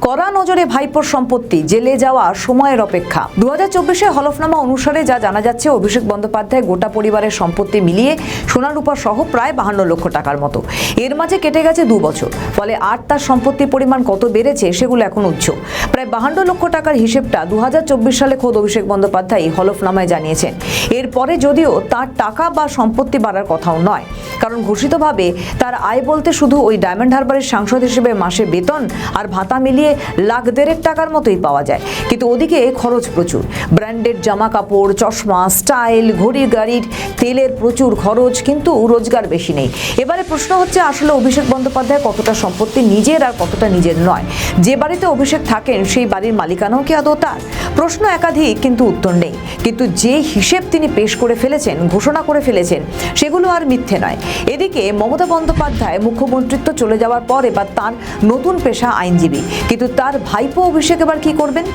কড়া নজরে ভাইপোর সম্পত্তি, জেলে যাওয়া সময়ের অপেক্ষা। 2024-এ হলফনামা অনুসারে যা জানা যাচ্ছে, অভিষেক বন্দ্যোপাধ্যায় গোটা পরিবারের সম্পত্তি মিলিয়ে সোনা রূপা সহ প্রায় 52 লক্ষ টাকার মতো। এর মাঝে কেটে গেছে 2 বছর, ফলে আর তার সম্পত্তির পরিমাণ কত বেড়েছে সেগুলো এখন উচ্চ। প্রায় 52 লক্ষ টাকার হিসেবটা 2024 সালে খোদ অভিষেক বন্দ্যোপাধ্যায় হলফনামায় জানিয়েছেন। এরপরে যদিও তার টাকা বা সম্পত্তি বাড়ার কথাও নয়, কারণ ঘোষিতভাবে তার আয় বলতে শুধু ওই ডায়মন্ড হারবারের সাংসদ হিসেবে মাসে বেতন আর ভাতা মিলিয়ে লাখ দেড়েক টাকার মতোই পাওয়া যায়। কিন্তু ওদিকে খরচ প্রচুর, ব্র্যান্ডেড জামা কাপড়, চশমা, স্টাইল, ঘড়ি, গাড়ির তেলের প্রচুর খরচ, কিন্তু রোজগার বেশি নেই। এবারে প্রশ্ন হচ্ছে, আসলে অভিষেক বন্দ্যোপাধ্যায় কতটা সম্পত্তি নিজের আর কতটা নিজের নয়? যে বাড়িতে অভিষেক থাকেন সেই বাড়ির মালিকানাও কি আদৌ তার? প্রশ্ন একাধিক, কিন্তু উত্তর নেই। কিন্তু যে হিসেব তিনি পেশ করে ফেলেছেন, ঘোষণা করে ফেলেছেন, সেগুলো আর মিথ্যে নয়। এদিকে মমতা বন্দ্যোপাধ্যায় মুখ্যমন্ত্রিত্ব চলে যাওয়ার পর এবার তার নতুন পেশা আইনজীবী। কিন্তু তার ভাইপো অভিষেক এবার কি করবেন?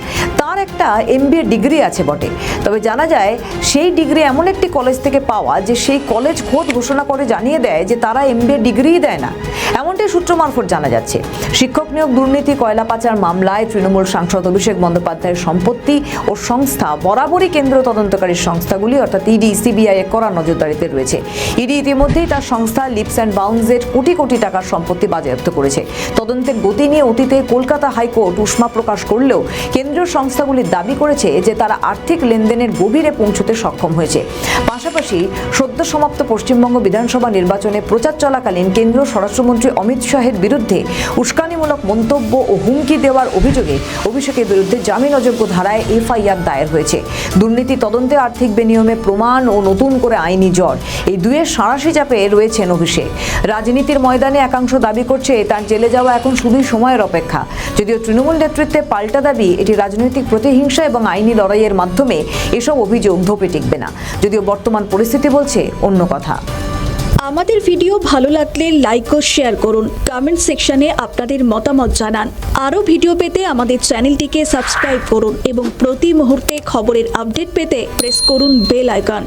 তার একটা MBA ডিগ্রি আছে বটে, তবে জানা যায় সেই ডিগ্রি এমন একটি কলেজ থেকে পাওয়া যে সেই কলেজ খোদ ঘোষণা করে জানিয়ে দেয় যে তারা MBA ডিগ্রিই দেয় না। এমনটাই সূত্র মারফত জানা যাচ্ছে। শিক্ষক নিয়োগ দুর্নীতি, কয়লা পাচার মামলায় তৃণমূল সাংসদ অভিষেক বন্দ্যোপাধ্যায়ের সম্পত্তি ও সংস্থা বরাবরই কেন্দ্রীয় তদন্তকারী সংস্থাগুলি অর্থাৎ ED, CBI এর কড়া নজরদারিতে রয়েছে। ED ইতিমধ্যেই তার সংস্থা লিপস অ্যান্ড বাউন্সের কোটি কোটি টাকার সম্পত্তি বাজেয়াপ্ত করেছে। তদন্তের গতি নিয়ে অতীতে কলকাতা হাইকোর্ট উষ্মা প্রকাশ করলেও কেন্দ্রীয় সংস্থাগুলি দাবি করেছে যে তারা আর্থিক লেনদেনের গভীরে পৌঁছতে সক্ষম হয়েছে। পাশাপাশি সদ্য সমাপ্ত পশ্চিমবঙ্গ বিধানসভা নির্বাচনে প্রচার চলাকালীন কেন্দ্রীয় স্বরাষ্ট্রমন্ত্রী অমিত শাহের বিরুদ্ধে উস্কানিমূলক মন্তব্য ও হুমকি দেওয়ার অভিযোগে অভিষেকের বিরুদ্ধে জামিন অযোগ্য ধারায় FIR দায়ের হয়েছে। দুর্নীতি তদন্তে, আর্থিক বেনিয়মে প্রমাণ ও নতুন করে আইনি জ্বর, এই দুয়ের সাঁড়াশি চাপে রয়েছেন অভিষেক। রাজনীতির ময়দানে একাংশ দাবি করছে তার জেলে যাওয়া এখন শুধুই সময়ের অপেক্ষা। যদিও তৃণমূল নেতৃত্বে পাল্টা দাবি, এটি রাজনৈতিক প্রতিহিংসা এবং আইনি লড়াইয়ের মাধ্যমে এসব অভিযোগ ধোপে টিকবে না। যদিও বর্তমান পরিস্থিতি বলছে অন্য কথা। আমাদের ভিডিও ভালো লাগলে লাইক ও শেয়ার করুন, কমেন্ট সেকশনে আপনাদের মতামত জানান। আরও ভিডিও পেতে আমাদের চ্যানেলটিকে সাবস্ক্রাইব করুন এবং প্রতি মুহূর্তে খবরের আপডেট পেতে প্রেস করুন বেল আইকন।